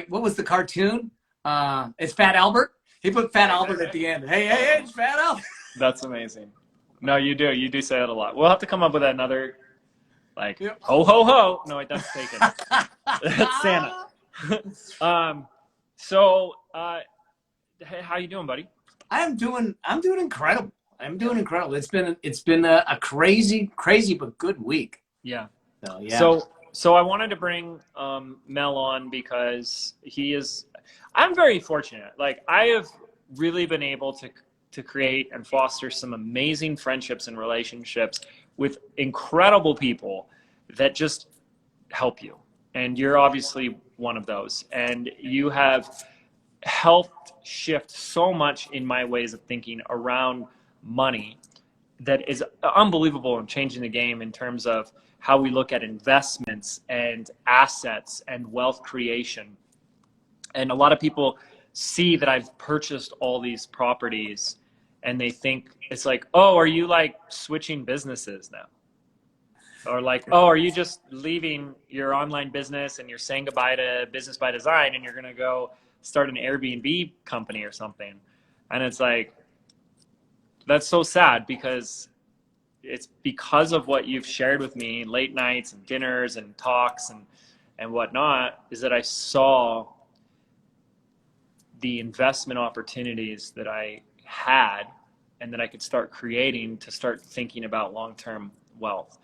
what was the cartoon? It's Fat Albert. He put Fat Albert at the end. Hey, it's Fat Albert. That's amazing. No, you do say that a lot. We'll have to come up with another, like, Yep. ho, ho, ho. No, wait, that's taken. That's Santa. Hey, how you doing, buddy? I'm doing incredible. I'm doing incredible. It's been a crazy but good week. Yeah. So, yeah. So I wanted to bring Mel on because I'm very fortunate. Like, I have really been able to create and foster some amazing friendships and relationships with incredible people that just help you. And you're obviously one of those. And you have helped shift so much in my ways of thinking around money that is unbelievable in changing the game in terms of how we look at investments and assets and wealth creation. And a lot of people see that I've purchased all these properties and they think it's like, oh, are you like switching businesses now? Or like, oh, are you just leaving your online business and you're saying goodbye to Business by Design and you're going to go start an Airbnb company or something? And it's like, that's so sad because it's because of what you've shared with me, late nights and dinners and talks and whatnot, is that I saw the investment opportunities that I had and that I could start creating to start thinking about long-term wealth.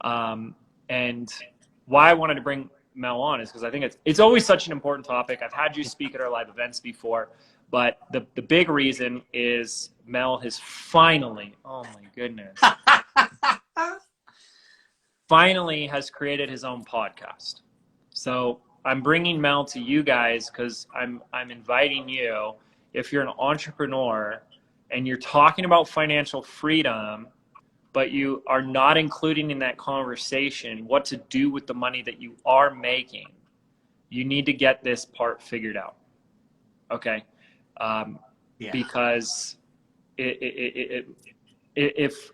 And why I wanted to bring Mel on is because I think it's always such an important topic. I've had you speak at our live events before, but the big reason is Mel has finally, oh my goodness, finally has created his own podcast. So I'm bringing Mel to you guys because I'm inviting you, if you're an entrepreneur and you're talking about financial freedom, but you are not including in that conversation what to do with the money that you are making, you need to get this part figured out. Okay? Because if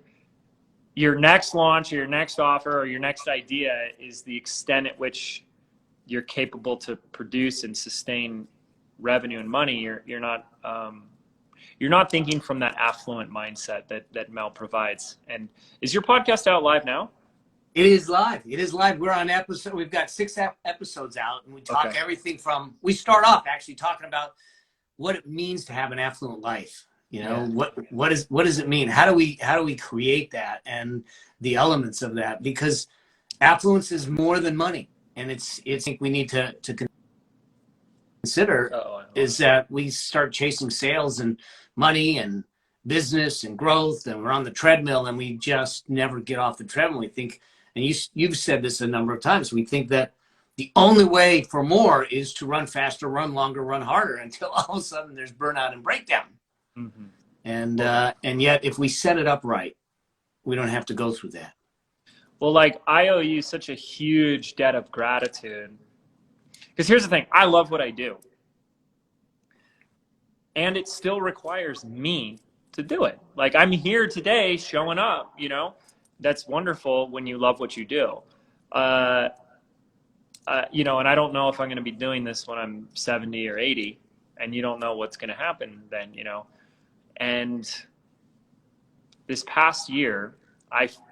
your next launch or your next offer or your next idea is the extent at which you're capable to produce and sustain revenue and money, you're not thinking from that affluent mindset that Mel provides. And is your podcast out live now? It is live. We're on episode. We've got 6 episodes out, and we talk everything from. We start off actually talking about what it means to have an affluent life. You know, what does it mean? How do we create that and the elements of that? Because affluence is more than money, and it's I think we need to consider is that we start chasing sales and money and business and growth, and we're on the treadmill and we just never get off the treadmill. We think, and you've said this a number of times, we think that the only way for more is to run faster, run longer, run harder, until all of a sudden there's burnout and breakdown. Mm-hmm. And yet if we set it up right, we don't have to go through that. Well, like, I owe you such a huge debt of gratitude. Because here's the thing, I love what I do. And it still requires me to do it. Like, I'm here today showing up, you know, that's wonderful when you love what you do. You know, and I don't know if I'm going to be doing this when I'm 70 or 80, and you don't know what's going to happen then, you know. And this past year,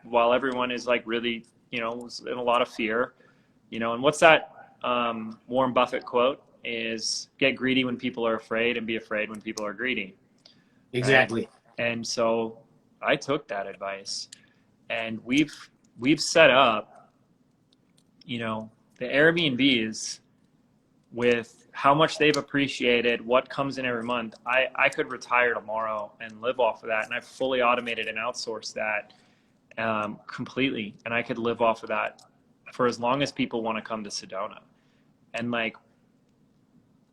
while everyone is like really, you know, was in a lot of fear, you know, and what's that Warren Buffett quote is, get greedy when people are afraid and be afraid when people are greedy. Exactly. And so I took that advice, and we've set up, you know, the Airbnbs with how much they've appreciated, what comes in every month. I could retire tomorrow and live off of that. And I've fully automated and outsourced that completely. And I could live off of that for as long as people want to come to Sedona. And like,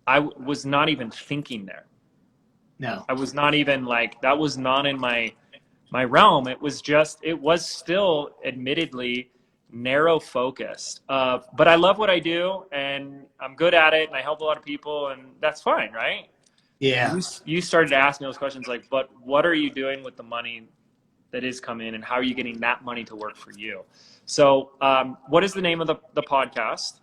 I was not even thinking there. No. I was not even like, that was not in my realm. It was still admittedly narrow focused. But I love what I do, and I'm good at it, and I help a lot of people, and that's fine, right? Yeah. You started to ask me those questions like, but what are you doing with the money that is coming in, and how are you getting that money to work for you? So what is the name of the podcast?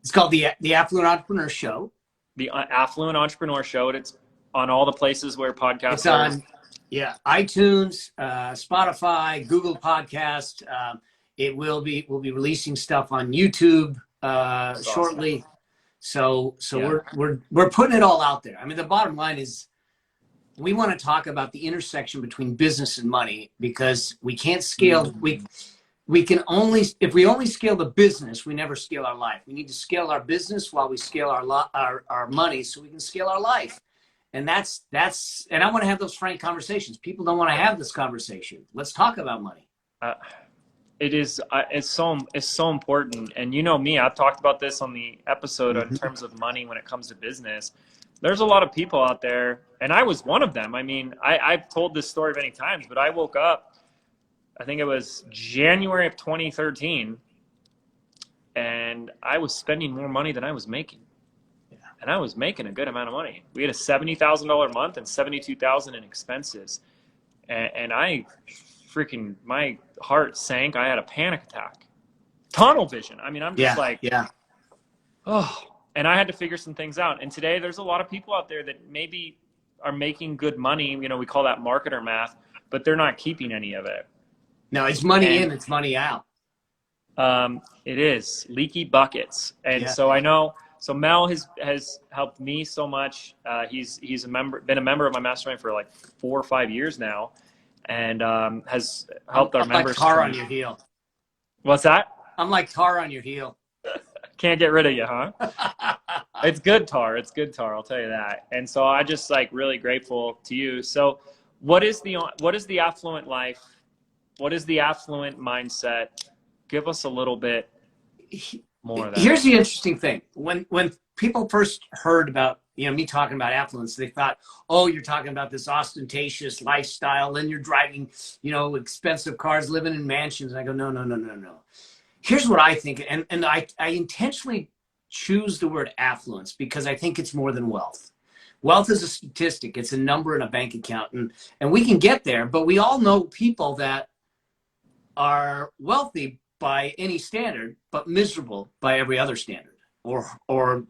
It's called the Affluent Entrepreneur Show. the Affluent Entrepreneur Show. It's on all the places where podcasts It's on, yeah, iTunes, Spotify, Google Podcast. We'll be releasing stuff on YouTube shortly. So yeah. we're putting it all out there. I mean, the bottom line is we want to talk about the intersection between business and money, because we can't scale. We can only, if we only scale the business, we never scale our life. We need to scale our business while we scale our money, so we can scale our life. And that's and I want to have those frank conversations. People don't want to have this conversation. Let's talk about money. It's so important. And you know me, I've talked about this on the episode in terms of money when it comes to business. There's a lot of people out there, and I was one of them. I mean, I've told this story many times, but I woke up, I think it was January of 2013, and I was spending more money than I was making. Yeah. And I was making a good amount of money. We had a $70,000 month and $72,000 in expenses. And I freaking, my heart sank. I had a panic attack. Tunnel vision. I mean, I'm just oh, and I had to figure some things out. And today there's a lot of people out there that maybe are making good money. You know, we call that marketer math, but they're not keeping any of it. No, it's money in, it's money out. It is leaky buckets. And so I know, so Mel has helped me so much. He's been a member of my mastermind for like 4 or 5 years now, and has helped our members. I'm like tar on your heel. What's that? I'm like tar on your heel. Can't get rid of you, huh? It's good tar. It's good tar. I'll tell you that. And so I just like really grateful to you. So what is the affluent life? What is the affluent mindset? Give us a little bit more of that. Here's the interesting thing. When people first heard about, me talking about affluence, they thought, oh, you're talking about this ostentatious lifestyle and you're driving, expensive cars, living in mansions. And I go, no. Here's what I think. And I intentionally choose the word affluence because I think it's more than wealth. Wealth is a statistic. It's a number in a bank account. And we can get there, but we all know people that are wealthy by any standard, but miserable by every other standard, or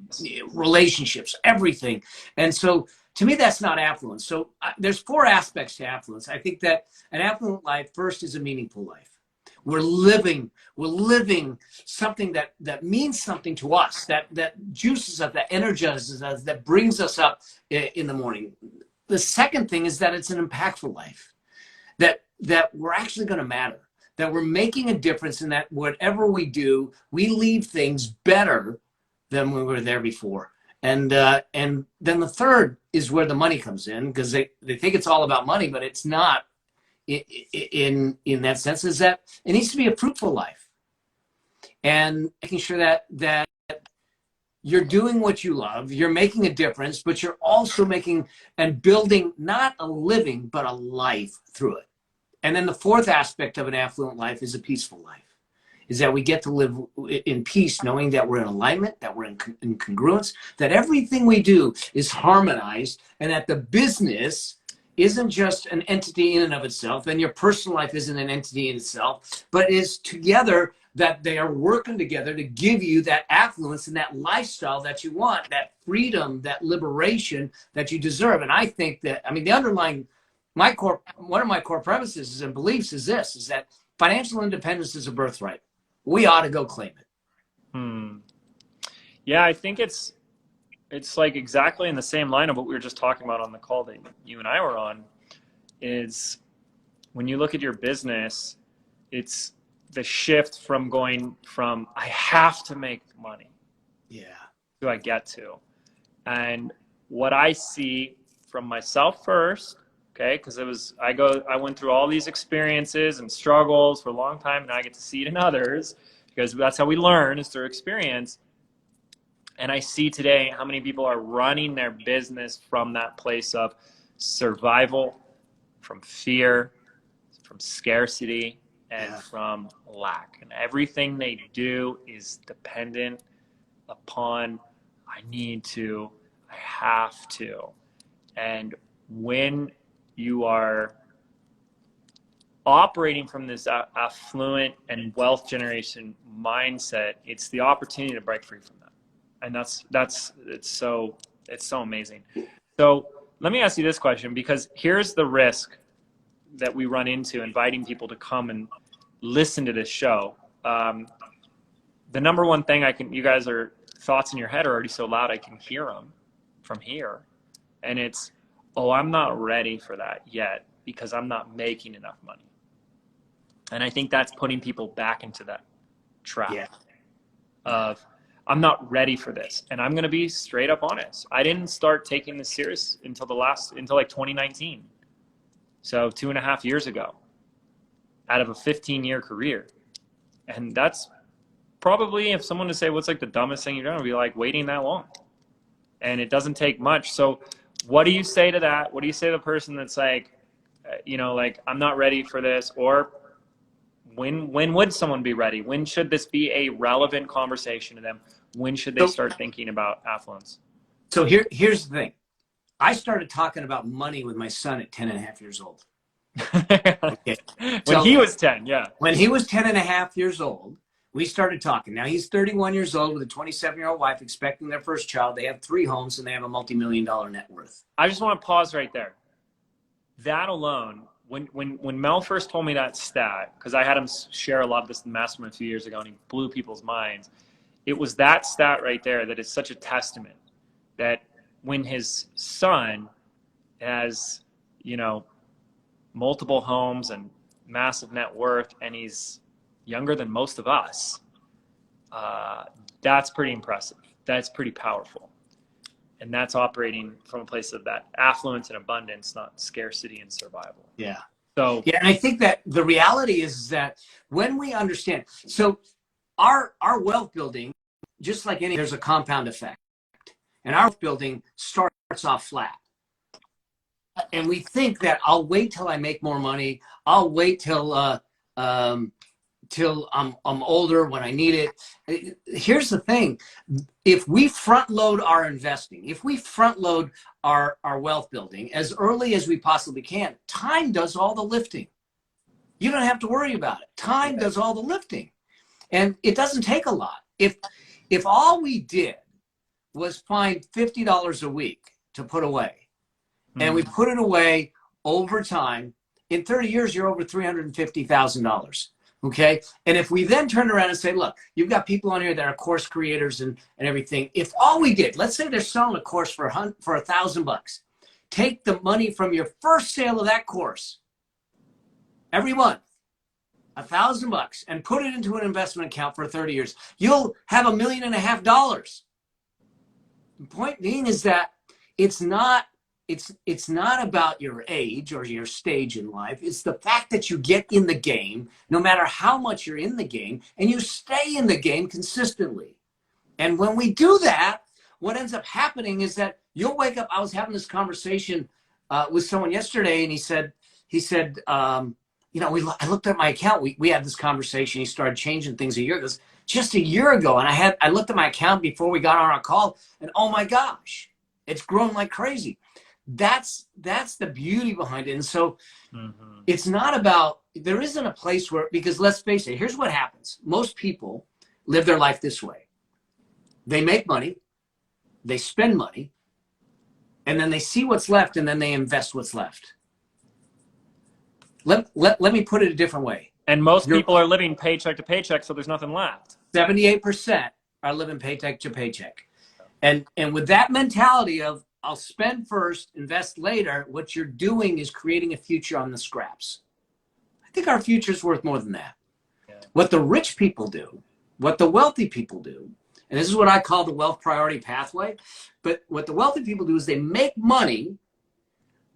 relationships, everything. And so to me, that's not affluence. So there's 4 aspects to affluence. I think that an affluent life first is a meaningful life. We're living something that means something to us, that juices us, that energizes us, that brings us up in the morning. The second thing is that it's an impactful life, that we're actually going to matter, that we're making a difference, in that whatever we do, we leave things better than we were there before. And then the third is where the money comes in, because they think it's all about money, but it's not. In that sense, is that it needs to be a fruitful life, and making sure that you're doing what you love, you're making a difference, but you're also making and building not a living, but a life through it. And then the fourth aspect of an affluent life is a peaceful life, is that we get to live in peace, knowing that we're in alignment, that we're in congruence, that everything we do is harmonized, and that the business isn't just an entity in and of itself, and your personal life isn't an entity in itself, but is together, that they are working together to give you that affluence and that lifestyle that you want, that freedom, that liberation that you deserve. And I think that, the underlying, one of my core premises and beliefs is this, is that financial independence is a birthright. We ought to go claim it. Yeah, I think it's like exactly in the same line of what we were just talking about on the call that you and I were on, is when you look at your business, it's the shift from going from I have to make money to I get to. And what I see from myself first, okay, because I went through all these experiences and struggles for a long time, and I get to see it in others, because that's how we learn, is through experience. And I see today how many people are running their business from that place of survival, from fear, from scarcity, and from lack. And everything they do is dependent upon, I need to, I have to. And when you are operating from this affluent and wealth generation mindset, it's the opportunity to break free from that. And it's so It's so amazing. So let me ask you this question, because here's the risk that we run into inviting people to come and listen to this show. The number one thing you guys are, thoughts in your head are already so loud, I can hear them from here. And it's, oh, I'm not ready for that yet because I'm not making enough money. And I think that's putting people back into that trap of, I'm not ready for this. And I'm going to be straight up honest. I didn't start taking this serious until like 2019. So 2.5 years ago, out of a 15-year career. And that's probably, if someone to say, what's like the dumbest thing you've done, would be like waiting that long. And it doesn't take much. So what do you say to that? What do you say to the person that's like, like, I'm not ready for this? Or when would someone be ready? When should this be a relevant conversation to them? When should they start thinking about affluence? So here's the thing. I started talking about money with my son at 10 and a half years old. Okay. When he was 10, yeah. When he was 10 and a half years old, we started talking. Now he's 31 years old with a 27-year-old wife expecting their first child. They have 3 homes and they have a multi-million-dollar net worth. I just want to pause right there. That alone, when Mel first told me that stat, because I had him share a lot of this in the mastermind a few years ago and he blew people's minds. It was that stat right there that is such a testament that when his son has, multiple homes and massive net worth, and he's younger than most of us, that's pretty impressive. That's pretty powerful. And that's operating from a place of that affluence and abundance, not scarcity and survival. Yeah. So yeah, and I think that the reality is that when we understand, so our wealth building, just like there's a compound effect. And our wealth building starts off flat. And we think that I'll wait till I make more money. I'll wait till I'm older when I need it. Here's the thing. If we front load our investing, if we front load our wealth building as early as we possibly can, time does all the lifting. You don't have to worry about it. Time does all the lifting. And it doesn't take a lot. If all we did was find $50 a week to put away, and we put it away over time, in 30 years, you're over $350,000. Okay. And if we then turn around and say, look, you've got people on here that are course creators and everything. If all we did, let's say they're selling a course for $1,000, take the money from your first sale of that course every month, $1,000, and put it into an investment account for 30 years. You'll have $1.5 million. The point being is that it's not about your age or your stage in life. It's the fact that you get in the game, no matter how much you're in the game, and you stay in the game consistently. And when we do that, what ends up happening is that you'll wake up. I was having this conversation with someone yesterday, and he said, I looked at my account. We had this conversation. He started changing things a year ago, just a year ago. And I looked at my account before we got on our call, and oh my gosh, it's grown like crazy. That's the beauty behind it. And so it's not about, there isn't a place where, because let's face it, here's what happens. Most people live their life this way. They make money, they spend money, and then they see what's left, and then they invest what's left. Let me put it a different way. And most people are living paycheck to paycheck, so there's nothing left. 78% are living paycheck to paycheck. And with that mentality of, I'll spend first, invest later, what you're doing is creating a future on the scraps. I think our future is worth more than that. Yeah. What the rich people do, what the wealthy people do, and this is what I call the wealth priority pathway, but what the wealthy people do is they make money,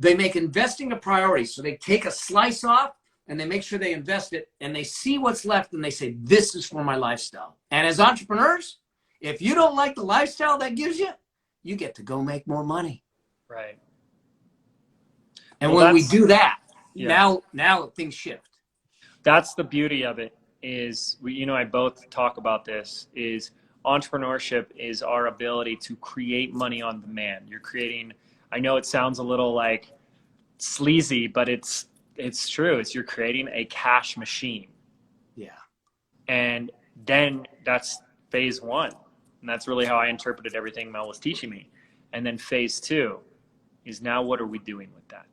they make investing a priority. So they take a slice off and they make sure they invest it, and they see what's left and they say, this is for my lifestyle. And as entrepreneurs, if you don't like the lifestyle that gives you, you get to go make more money. Right. And when we do that, now things shift. That's the beauty of it, is I both talk about this, is entrepreneurship is our ability to create money on demand. You're creating, I know it sounds a little like sleazy, but it's true. You're creating a cash machine. Yeah. And then that's phase one. And that's really how I interpreted everything Mel was teaching me. And then phase 2 is now what are we doing with that?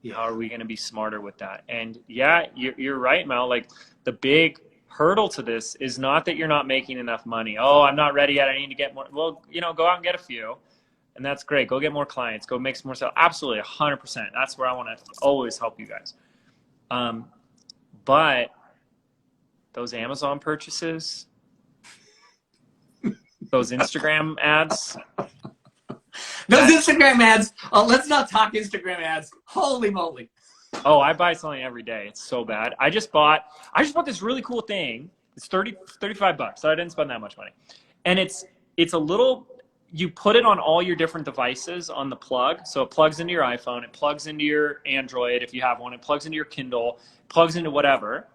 Yeah. How are we going to be smarter with that? And yeah, you're right, Mel. Like the big hurdle to this is not that you're not making enough money. Oh, I'm not ready yet. I need to get more. Well, go out and get a few. And that's great. Go get more clients. Go make some more sales. Absolutely, 100%. That's where I want to always help you guys. But those Amazon purchases, those Instagram ads. Those Instagram ads. Oh, let's not talk Instagram ads. Holy moly. Oh, I buy something every day. It's so bad. I just bought this really cool thing. It's $35, so I didn't spend that much money. And it's a little, you put it on all your different devices on the plug. So it plugs into your iPhone, it plugs into your Android if you have one, it plugs into your Kindle, plugs into whatever.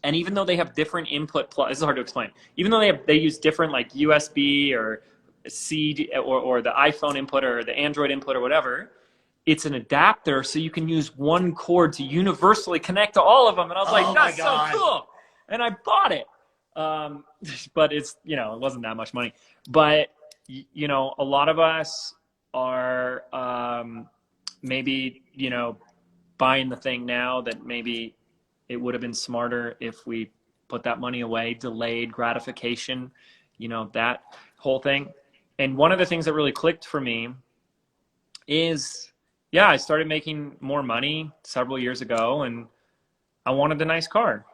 And even though they have different input, this is hard to explain. Even though they use different like USB or C or the iPhone input or the Android input or whatever, it's an adapter, so you can use one cord to universally connect to all of them. And I was like, that's so cool. And I bought it. But it's, it wasn't that much money. But, a lot of us are maybe, buying the thing now that maybe it would have been smarter if we put that money away, delayed gratification, that whole thing. And one of the things that really clicked for me is, I started making more money several years ago and I wanted a nice car.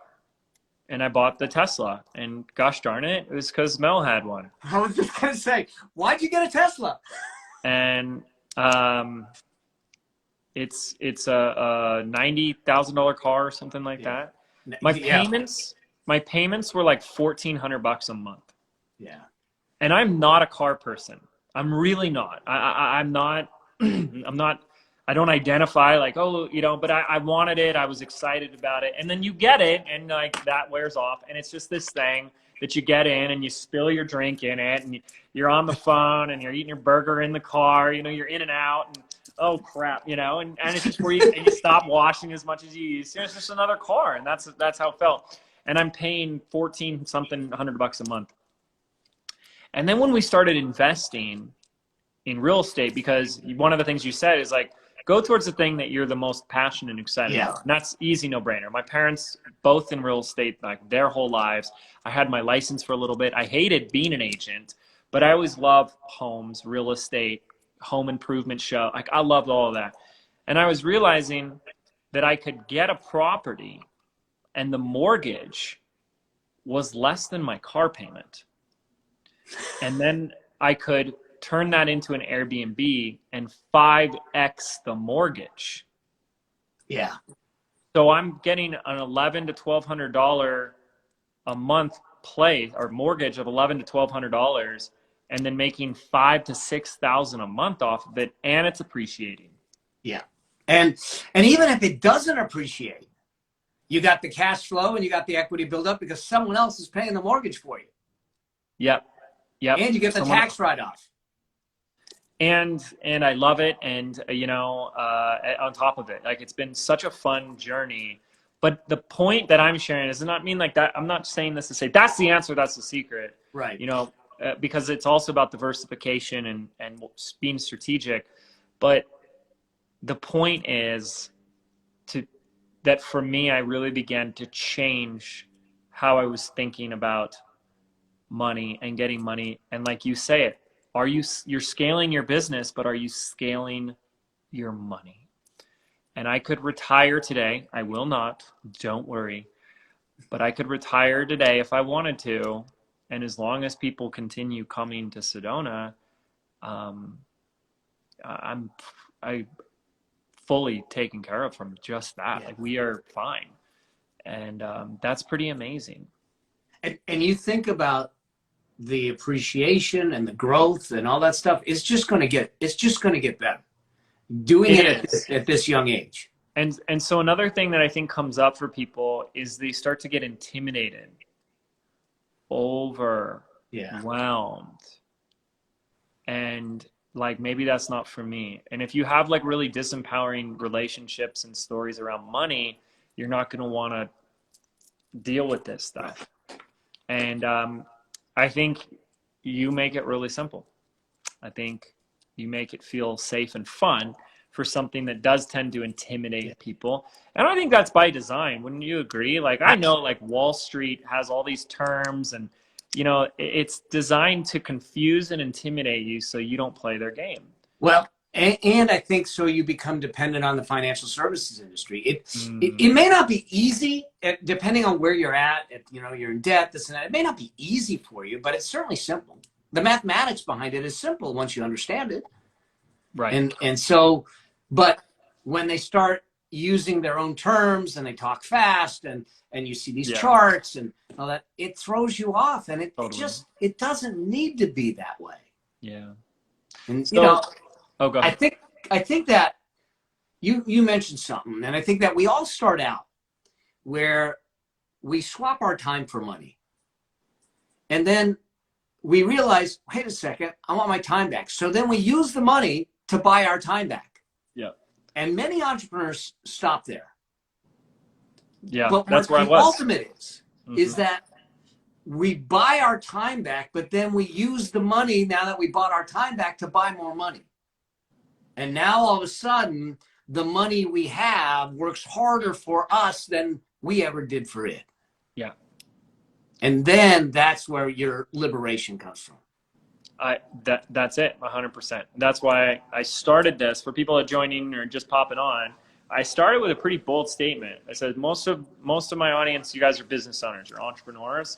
And I bought the Tesla. And gosh darn it, it was because Mel had one. I was just going to say, why'd you get a Tesla? And it's a $90,000 car or something like that. My payments were like $1,400 a month. Yeah. And I'm not a car person. I'm really not. I'm not. I don't identify like, but I wanted it. I was excited about it. And then you get it and like that wears off. And it's just this thing that you get in and you spill your drink in it and you're on the phone and you're eating your burger in the car, you're in and out and oh crap, and it's just where you stop washing as much as you use. It's just another car. And that's how it felt. And I'm paying $1,400 a month. And then when we started investing in real estate, because one of the things you said is like, go towards the thing that you're the most passionate and excited about. And that's easy, no brainer. My parents, both in real estate, like their whole lives. I had my license for a little bit. I hated being an agent, but I always loved homes, real estate, home improvement show. Like I loved all of that. And I was realizing that I could get a property and the mortgage was less than my car payment. And then I could turn that into an Airbnb and 5x the mortgage. Yeah. So I'm getting an $1,100 to $1,200 a month play or mortgage of $1,100 to $1,200, and then making $5,000 to $6,000 a month off of it, and it's appreciating. Yeah. And even if it doesn't appreciate, you got the cash flow and you got the equity build up because someone else is paying the mortgage for you. Yep. And you get the tax write-off. And I love it. And, on top of it, like it's been such a fun journey. But the point that I'm sharing does not mean like that. I'm not saying this to say that's the answer. That's the secret. Right. Because it's also about diversification and being strategic. But the point is that for me, I really began to change how I was thinking about money and getting money. And like you say it, you're scaling your business, but are you scaling your money? And I could retire today. I will not, don't worry, but I could retire today if I wanted to. And as long as people continue coming to Sedona, I fully taken care of from just that. Yeah. Like we are fine. And that's pretty amazing. And you think about the appreciation and the growth and all that stuff. It's just going to get better doing it at this young age. And so another thing that I think comes up for people is they start to get intimidated, overwhelmed. And like, maybe that's not for me. And if you have like really disempowering relationships and stories around money, you're not going to want to deal with this stuff. And I think you make it really simple. I think You make it feel safe and fun for something that does tend to intimidate people. And I think that's by design. Wouldn't you agree? Like, I know like Wall Street has all these terms and, you know, it's designed to confuse and intimidate you so you don't play their game. Well, and I think so you become dependent on the financial services industry. It may not be easy, depending on where you're at, you know, you're in debt, this and that. It may not be easy for you, but it's certainly simple. The mathematics behind it is simple once you understand it. Right. And so, but when they start using their own terms and they talk fast and you see these charts and all that, it throws you off, and it just, it doesn't need to be that way. Yeah. And so, you know, go ahead. I think that you mentioned something, and I think that we all start out where we swap our time for money. And then we realize, wait a second, I want my time back. So then we use the money to buy our time back. Yeah. And many entrepreneurs stop there. Yeah, but that's what where I the was. ultimate is that we buy our time back, but then we use the money, now that we bought our time back, to buy more money. And now all of a sudden, the money we have works harder for us than we ever did for it. Yeah. And then that's where your liberation comes from. That's it, 100%. That's why I started this. For people that are joining or just popping on, I started with a pretty bold statement. I said, most of my audience, you guys are business owners, you're entrepreneurs,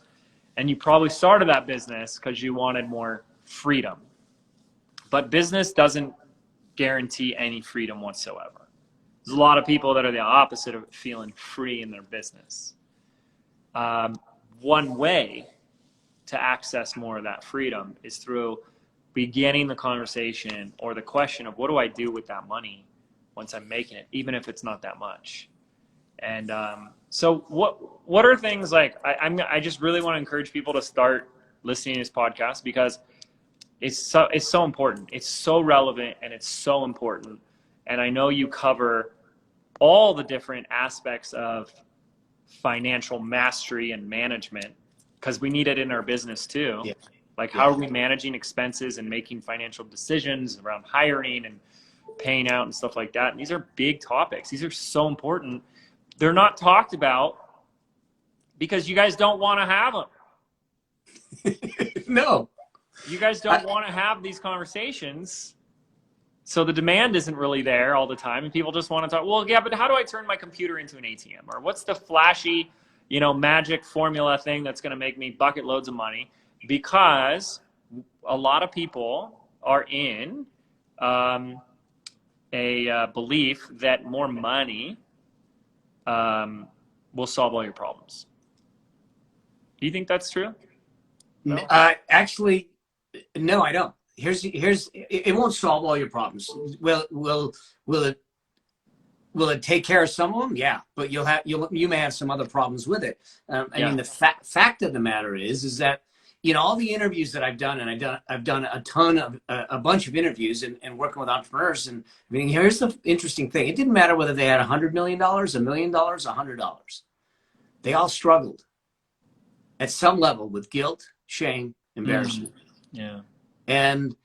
and you probably started that business because you wanted more freedom. But business doesn't guarantee any freedom whatsoever. There's a lot of people that are the opposite of feeling free in their business. One way to access more of that freedom is through beginning the conversation or the question of, what do I do with that money once I'm making it, even if it's not that much? And so what are things like, I just really want to encourage people to start listening to this podcast, because it's so important. It's so relevant and it's so important. And I know you cover all the different aspects of financial mastery and management, because we need it in our business too. Yeah. Like, how are we managing expenses and making financial decisions around hiring and paying out and stuff like that? And these are big topics. These are so important. They're not talked about because you guys don't want to have them. No. You guys don't want to have these conversations. So the demand isn't really there all the time. And people just want to talk, well, yeah, but how do I turn my computer into an ATM? Or what's the flashy, you know, magic formula thing that's going to make me bucket loads of money? Because a lot of people are in a belief that more money will solve all your problems. Do you think that's true? No? Actually, no, I don't. It won't solve all your problems. Will it take care of some of them? Yeah, but you may have some other problems with it. I mean, the fact of the matter is that, you know, all the interviews that I've done, and I've done a bunch of interviews and working with entrepreneurs, and I mean, here's the interesting thing: it didn't matter whether they had $100 million, $1 million, $100. They all struggled at some level with guilt, shame, embarrassment. Yeah. And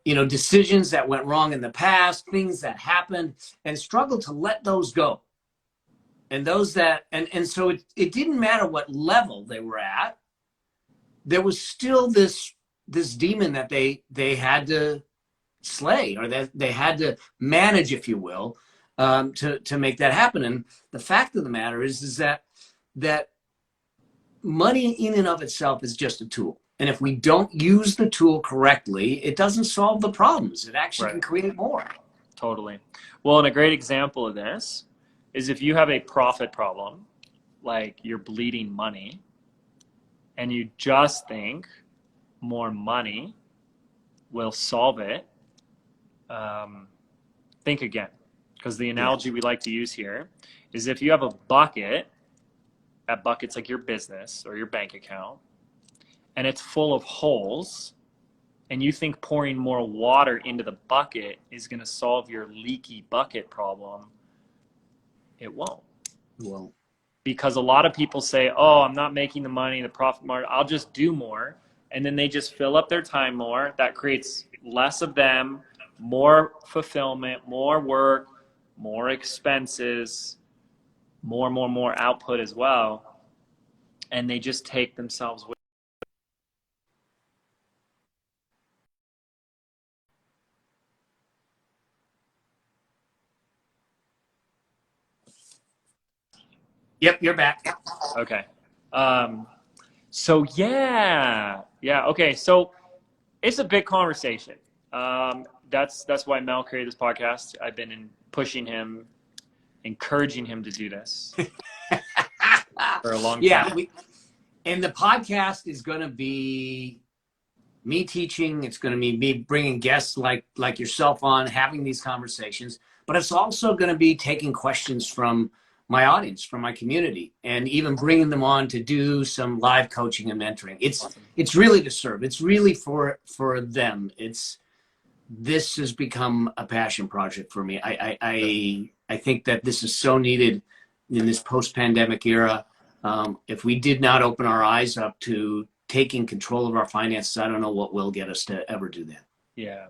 you know, decisions that went wrong in the past, things that happened, and struggled to let those go. And those that and so it didn't matter what level they were at, there was still this demon that they had to slay, or that they had to manage, if you will, to make that happen. And the fact of the matter is that money in and of itself is just a tool. And if we don't use the tool correctly, it doesn't solve the problems. It actually can create more. Totally. Well, and a great example of this is if you have a profit problem, like you're bleeding money, and you just think more money will solve it, think again. Because the analogy we like to use here is, if you have a bucket, that bucket's like your business or your bank account, and it's full of holes, and you think pouring more water into the bucket is going to solve your leaky bucket problem, it won't. Well, because a lot of people say, oh, I'm not making the money, the profit margin, I'll just do more. And then they just fill up their time more. That creates less of them, more fulfillment, more work, more expenses, more output as well. And they just take themselves with. Yep, you're back. Okay. So yeah. Okay. So it's a big conversation. That's why Mel created this podcast. I've been pushing him, encouraging him to do this for a long time. Yeah. And the podcast is going to be me teaching. It's going to be me bringing guests like yourself on, having these conversations. But it's also going to be taking questions from my audience, from my community, and even bringing them on to do some live coaching and mentoring. It's really to serve. It's really for them. This has become a passion project for me. I think that this is so needed in this post-pandemic era. If we did not open our eyes up to taking control of our finances, I don't know what will get us to ever do that. Yeah,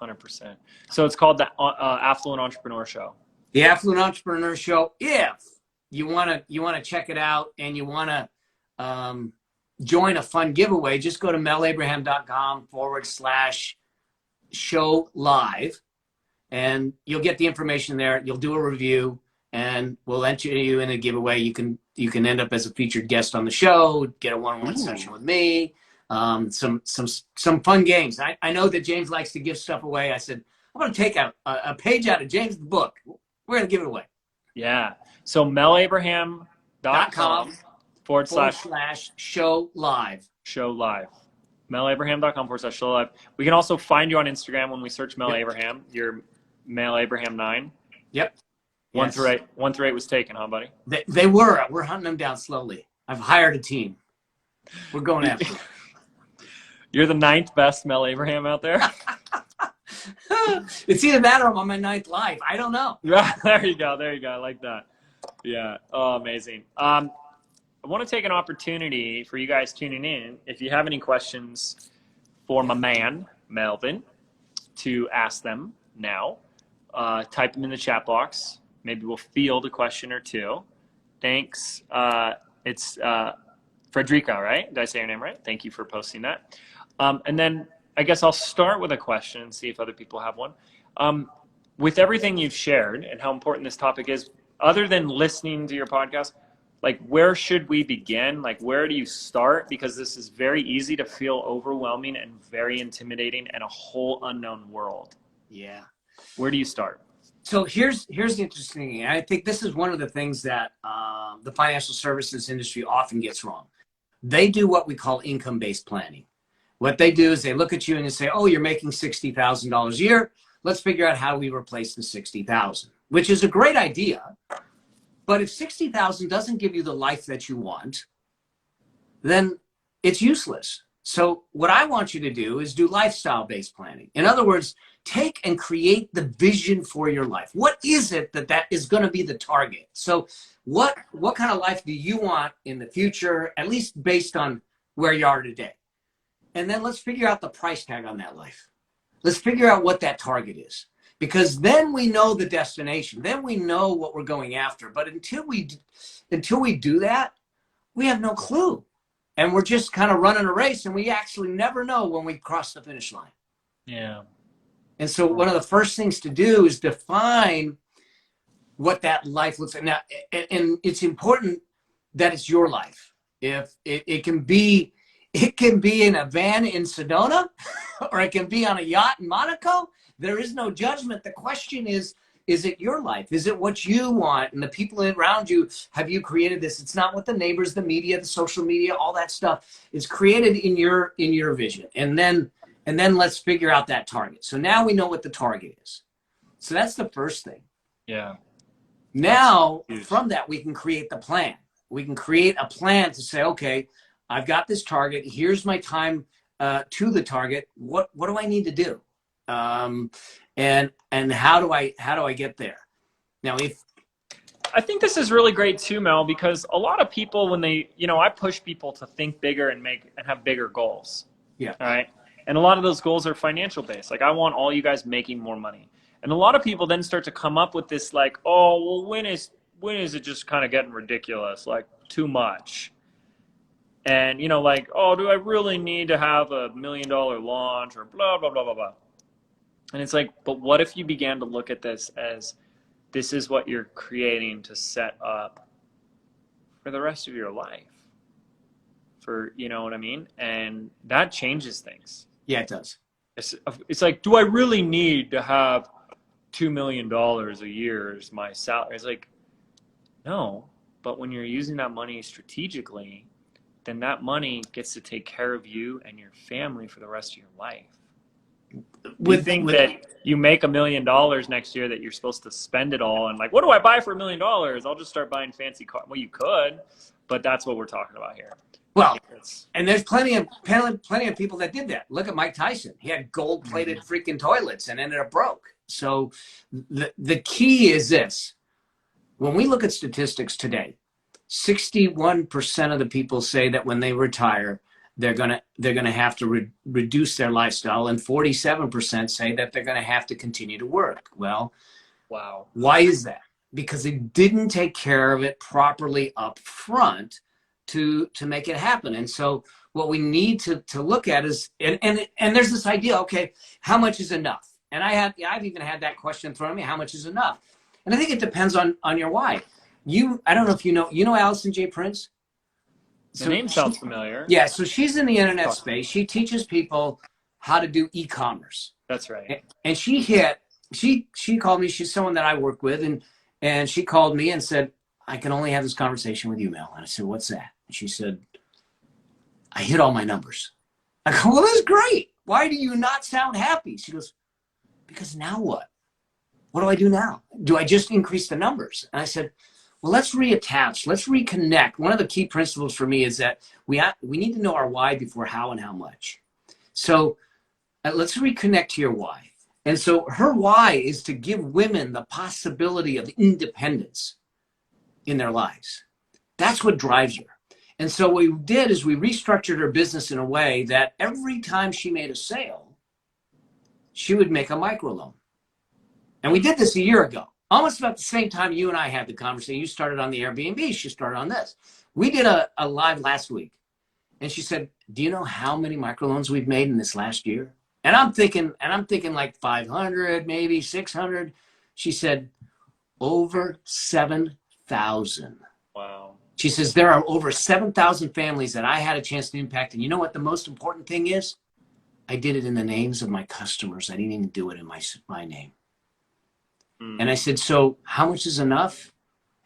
100%. So it's called the Affluent Entrepreneur Show. The Affluent Entrepreneur Show. If you wanna check it out and you wanna join a fun giveaway, just go to melabraham.com/show live, and you'll get the information there. You'll do a review, and we'll enter you in a giveaway. You can end up as a featured guest on the show, get a one-on-one session with me, some fun games. I know that James likes to give stuff away. I said, I'm going to take a page out of James' book. We're going to give it away. Yeah. So melabraham.com/show live. melabraham.com/show live. We can also find you on Instagram when we search Mel Abraham. You're Mel Abraham 9. Yep. 1 through 8. 1 through 8 was taken, huh, buddy? They were. We're hunting them down slowly. I've hired a team. We're going after them. You're the 9th best Mel Abraham out there. It's either that or I'm on my 9th life. I don't know. There you go. I like that. Yeah. Oh, amazing. I want to take an opportunity for you guys tuning in. If you have any questions for my man, Melvin, to ask them now, type them in the chat box. Maybe we'll field a question or two. Thanks. It's Frederica, right? Did I say your name right? Thank you for posting that. And then I guess I'll start with a question and see if other people have one. With everything you've shared and how important this topic is, other than listening to your podcast, like where should we begin? Like where do you start? Because this is very easy to feel overwhelming and very intimidating and a whole unknown world. Yeah. Where do you start? So here's the interesting thing. I think this is one of the things that the financial services industry often gets wrong. They do what we call income-based planning. What they do is they look at you and they say, oh, you're making $60,000 a year. Let's figure out how we replace the $60,000, which is a great idea. But if $60,000 doesn't give you the life that you want, then it's useless. So what I want you to do is do lifestyle-based planning. In other words, take and create the vision for your life. What is it that is going to be the target? So what kind of life do you want in the future, at least based on where you are today? And then let's figure out the price tag on that life. Let's figure out what that target is, because then we know the destination. Then we know what we're going after. But until we do that, we have no clue. And we're just kind of running a race, and we actually never know when we cross the finish line. Yeah. And so one of the first things to do is define what that life looks like. Now, and it's important that it's your life. If it can be in a van in Sedona, or it can be on a yacht in Monaco. There is no judgment. The question is it your life? Is it what you want? And the people around you, have you created this? It's not what the neighbors, the media, the social media, all that stuff is created in your vision. And then let's figure out that target. So now we know what the target is. So that's the first thing. Yeah. Now, from that, we can create the plan. We can create a plan to say, okay, I've got this target. Here's my time to the target. What do I need to do? And how do I get there? Now, I think this is really great too, Mel, because a lot of people, when they, I push people to think bigger and have bigger goals. Yeah. All right. And a lot of those goals are financial based. Like, I want all you guys making more money. And a lot of people then start to come up with this like, oh, well, when is it just kind of getting ridiculous? Like, too much. And, you know, like, oh, do I really need to have $1 million launch or blah, blah, blah, blah, blah. And it's like, but what if you began to look at this as this is what you're creating to set up for the rest of your life? For, you know what I mean? And that changes things. Yeah, it does. It's like, do I really need to have $2 million a year as my salary? It's like, no, but when you're using that money strategically, then that money gets to take care of you and your family for the rest of your life. You think that you make $1 million next year that you're supposed to spend it all, and like, what do I buy for $1 million? I'll just start buying fancy cars. Well, you could, but that's what we're talking about here. Well, and there's plenty of people that did that. Look at Mike Tyson. He had gold-plated freaking toilets and ended up broke. So the key is this. When we look at statistics today, 61% of the people say that when they retire, they're gonna have to reduce their lifestyle, and 47% say that they're gonna have to continue to work. Well, wow. Why is that? Because they didn't take care of it properly up front to make it happen. And so what we need to look at is, and there's this idea, okay, how much is enough? And I've even had that question thrown at me, how much is enough? And I think it depends on your why. I don't know if you know Allison J. Prince? The name sounds familiar. Yeah, so she's in the internet space. She teaches people how to do e-commerce. That's right. And she called me. She's someone that I work with, and she called me and said, I can only have this conversation with you, Mel. And I said, what's that? And she said, I hit all my numbers. I go, well, that's great. Why do you not sound happy? She goes, because now what? What do I do now? Do I just increase the numbers? And I said, well, let's reattach. Let's reconnect. One of the key principles for me is that we need to know our why before how and how much. So let's reconnect to your why. And so her why is to give women the possibility of independence in their lives. That's what drives her. And so what we did is we restructured her business in a way that every time she made a sale, she would make a microloan. And we did this a year ago, almost about the same time you and I had the conversation. You started on the Airbnb, she started on this. We did a live last week, and she said, do you know how many microloans we've made in this last year? And I'm thinking like 500, maybe 600. She said, over 7,000. Wow. She says, there are over 7,000 families that I had a chance to impact. And you know what the most important thing is? I did it in the names of my customers. I didn't even do it in my name. And I said, so how much is enough?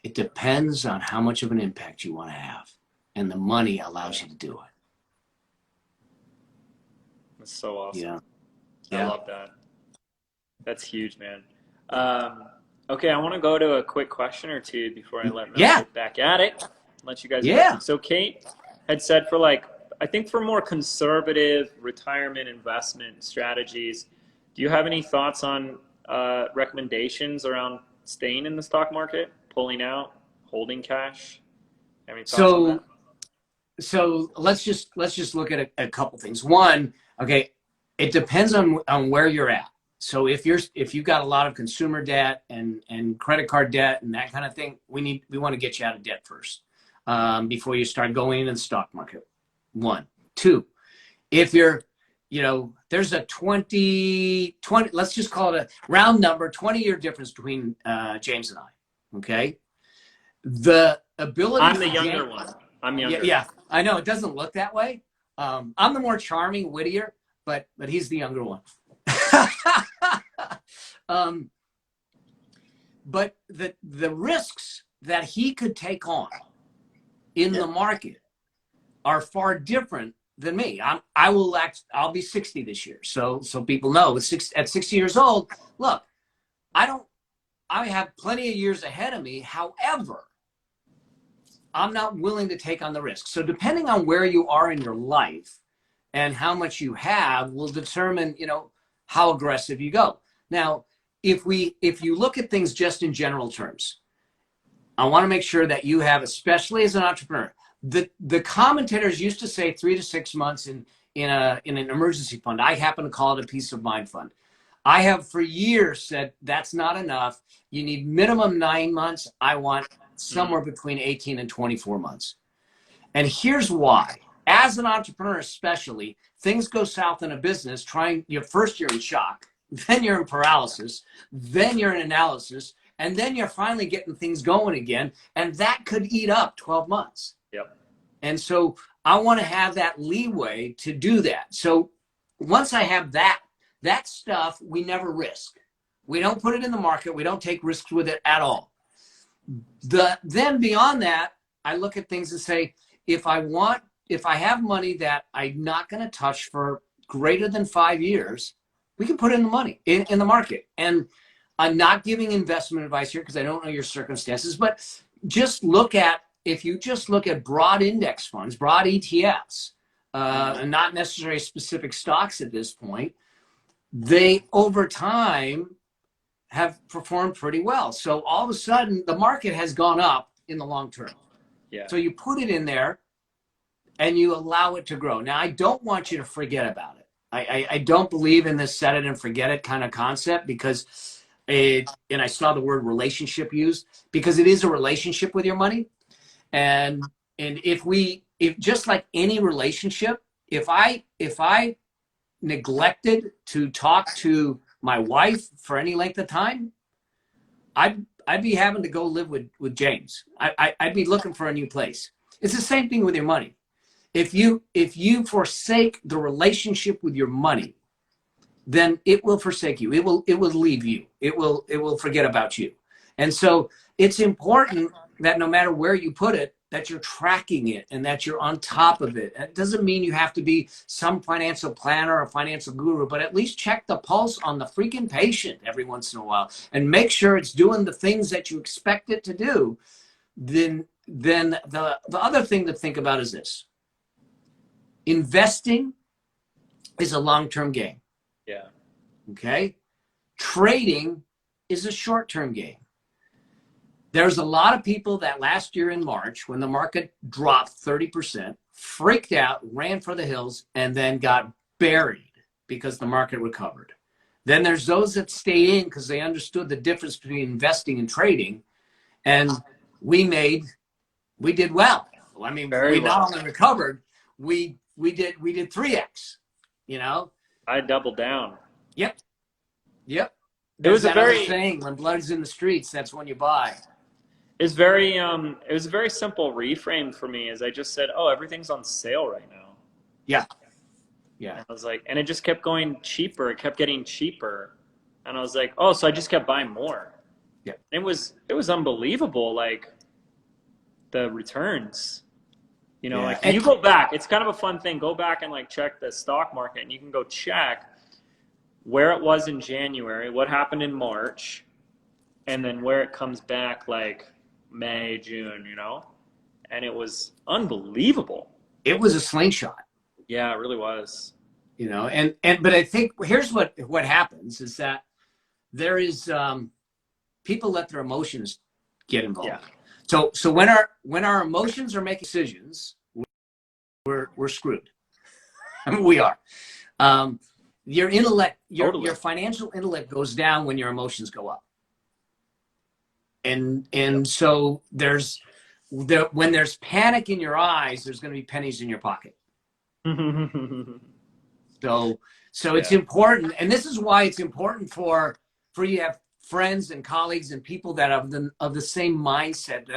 It depends on how much of an impact you want to have. And the money allows you to do it. That's so awesome. Yeah. I love that. That's huge, man. Okay, I want to go to a quick question or two before I let Mel get back at it. Let you guys know. So Kate had said I think for more conservative retirement investment strategies, do you have any thoughts on recommendations around staying in the stock market, pulling out, holding cash? Any thoughts on that? So let's just look at a couple things. One, okay, it depends on where you're at. So if you've got a lot of consumer debt and credit card debt and that kind of thing, we want to get you out of debt first before you start going into the stock market. One. Two, if you're, there's a 20, let's just call it a round number, 20-year difference between James and I. Okay. The ability. I'm the younger one. I'm younger. Yeah, I know it doesn't look that way. I'm the more charming, wittier, but he's the younger one. But the risks that he could take on in the market are far different than me. I'll be 60 this year. So people know at 60 years old, look, I have plenty of years ahead of me. However, I'm not willing to take on the risk. So depending on where you are in your life and how much you have will determine, how aggressive you go. Now, if you look at things just in general terms, I want to make sure that you have, especially as an entrepreneur, the commentators used to say 3 to 6 months in an emergency fund. I happen to call it a peace of mind fund. I have for years said that's not enough. You need minimum 9 months. I want somewhere between 18 and 24 months. And here's why. As an entrepreneur, especially, things go south in a business. First you're in shock, then you're in paralysis, then you're in analysis, and then you're finally getting things going again. And that could eat up 12 months. Yep. And so I want to have that leeway to do that. So once I have that stuff, we never risk. We don't put it in the market. We don't take risks with it at all. Then beyond that, I look at things and say, if I have money that I'm not going to touch for greater than 5 years, we can put in the money in the market. And I'm not giving investment advice here because I don't know your circumstances, but if you just look at broad index funds, broad ETFs, and not necessarily specific stocks at this point, they over time have performed pretty well. So all of a sudden the market has gone up in the long term. Yeah. So you put it in there and you allow it to grow. Now, I don't want you to forget about it. I don't believe in this set it and forget it kind of concept because and I saw the word relationship used, because it is a relationship with your money. And if just like any relationship, if I neglected to talk to my wife for any length of time, I'd be having to go live with James. I'd be looking for a new place. It's the same thing with your money. If you forsake the relationship with your money, then it will forsake you. It will leave you. It will forget about you. And so it's important that no matter where you put it, that you're tracking it and that you're on top of it. It doesn't mean you have to be some financial planner or financial guru, but at least check the pulse on the freaking patient every once in a while and make sure it's doing the things that you expect it to do. Then the other thing to think about is this. Investing is a long-term game. Yeah. Okay? Trading is a short-term game. There's a lot of people that last year in March, when the market dropped 30%, freaked out, ran for the hills, and then got buried because the market recovered. Then there's those that stayed in because they understood the difference between investing and trading, and we did well. I mean, we not only recovered, we did 3x, you know? I doubled down. Yep. It was a very saying, when blood's in the streets, that's when you buy. It was a very simple reframe for me, as I just said, oh, everything's on sale right now. Yeah. And I was like, and it just kept going cheaper. It kept getting cheaper. And I was like, oh, so I just kept buying more. Yeah. It was unbelievable, like the returns. You know, like you go back, it's kind of a fun thing. Go back and like check the stock market, and you can go check where it was in January, what happened in March, and then where it comes back like May, June, you know? And it was unbelievable. It was a slingshot. Yeah, it really was. You know, but I think here's what happens is that there is people let their emotions get involved. Yeah. So when our emotions are making decisions, we're screwed. I mean, we are. Your intellect, your financial intellect goes down when your emotions go up. And so when there's panic in your eyes, there's going to be pennies in your pocket. So it's important, and this is why it's important for you to have friends and colleagues and people that are of the same mindset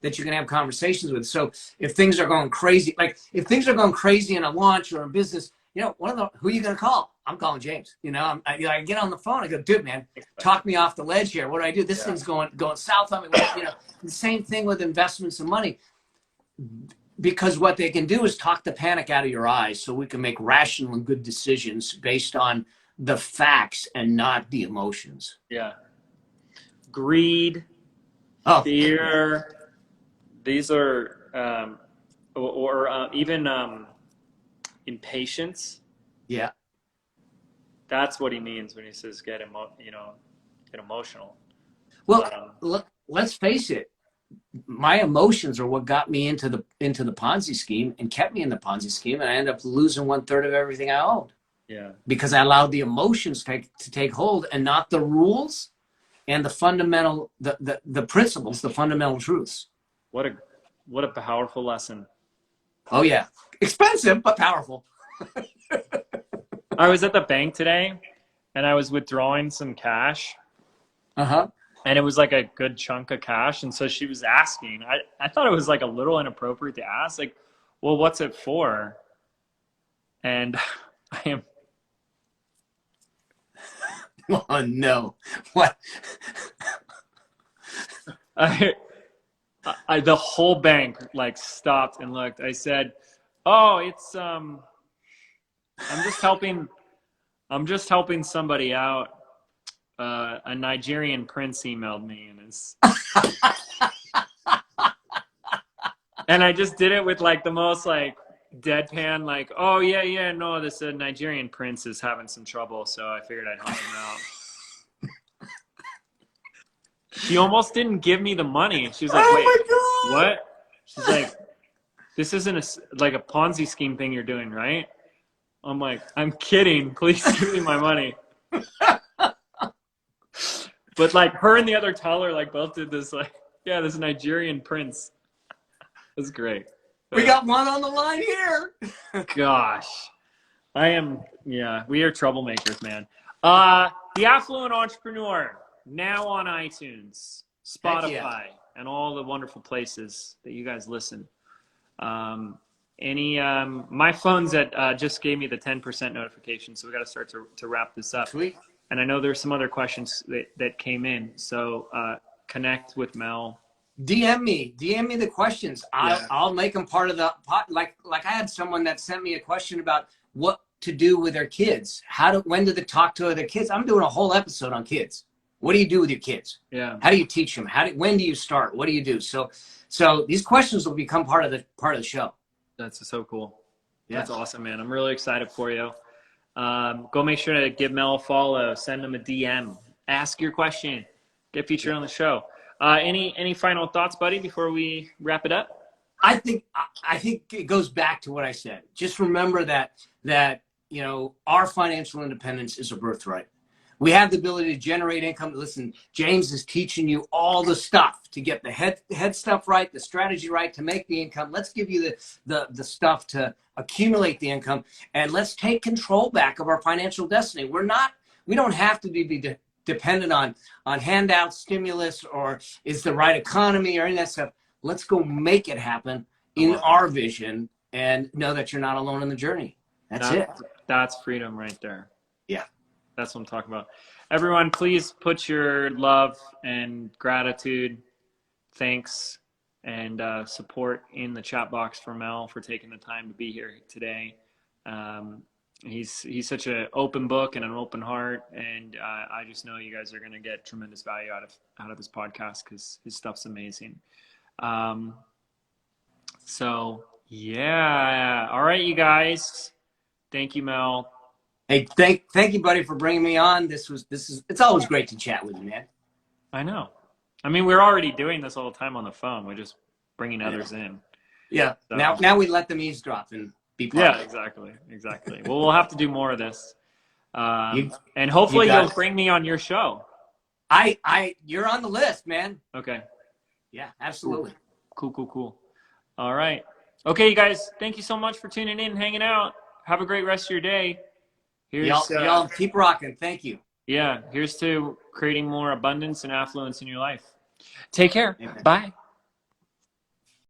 that you can have conversations with. So if things are going crazy, like if things are going crazy in a launch or in business, you know, who are you going to call? I'm calling James. You know, I get on the phone. I go, dude, man, talk me off the ledge here. What do I do? This thing's going south on me. You know, the same thing with investments and money. Because what they can do is talk the panic out of your eyes so we can make rational and good decisions based on the facts and not the emotions. Yeah. Greed, fear, these are, even impatience. Yeah. That's what he means when he says get emotional. Well, let's face it. my emotions are what got me into the Ponzi scheme and kept me in the Ponzi scheme, and I ended up losing 1/3 of everything I owned. Yeah. Because I allowed the emotions to take hold and not the rules and the fundamental the principles, the fundamental truths. What a powerful lesson. Oh yeah, expensive but powerful. I was at the bank today, and I was withdrawing some cash. And it was like a good chunk of cash. And so she was asking, I thought it was like a little inappropriate to ask, like, well, what's it for? And I am. Oh no. What? The whole bank like stopped and looked. I said, oh, it's, I'm just helping somebody out. A Nigerian prince emailed me, and it's and I just did it with like the most like deadpan, like, oh yeah, no, this Nigerian prince is having some trouble, so I figured I'd help him out. She almost didn't give me the money. She was like, wait, what? She's like, this isn't like a Ponzi scheme thing you're doing, right? I'm like, I'm kidding. Please give me my money. But like her and the other teller like both did this, like, yeah, this Nigerian prince. It's great. We got one on the line here. Gosh. We are troublemakers, man. The Affluent Entrepreneur, now on iTunes, Spotify, and all the wonderful places that you guys listen. My phone's just gave me the 10% notification, so we got to start to wrap this up. Sweet. And I know there's some other questions that came in. So connect with Mel. DM me the questions. I'll make them part of the pot. Like I had someone that sent me a question about what to do with their kids. When do they talk to their kids? I'm doing a whole episode on kids. What do you do with your kids? Yeah. How do you teach them? When do you start? What do you do? So these questions will become part of the show. That's so cool. Yeah. That's awesome, man. I'm really excited for you. Go make sure to give Mel a follow, send him a DM, ask your question, get featured on the show. Any final thoughts, buddy, before we wrap it up? I think it goes back to what I said. Just remember that our financial independence is a birthright. We have the ability to generate income. Listen, James is teaching you all the stuff to get the head stuff right, the strategy right, to make the income. Let's give you the stuff to accumulate the income, and let's take control back of our financial destiny. We don't have to be dependent on handouts, stimulus, or is the right economy or any of that stuff. Let's go make it happen in our vision and know that you're not alone in the journey. That's it. That's freedom right there. Yeah. That's what I'm talking about. Everyone, please put your love and gratitude, thanks, and support in the chat box for Mel for taking the time to be here today. He's such an open book and an open heart, and I just know you guys are going to get tremendous value out of this podcast because his stuff's amazing. So yeah, all right, you guys. Thank you, Mel. Hey, thank you, buddy, for bringing me on. It's always great to chat with you, man. I know. I mean, we're already doing this all the time on the phone. We're just bringing others in. Yeah. So, now we let them eavesdrop and be part of it. Exactly. Well, we'll have to do more of this. And hopefully you'll bring me on your show. You're on the list, man. Okay. Yeah, absolutely. Cool. All right. Okay, you guys, thank you so much for tuning in and hanging out. Have a great rest of your day. Y'all keep rocking. Thank you. Yeah, here's to creating more abundance and affluence in your life. Take care. Amen. Bye.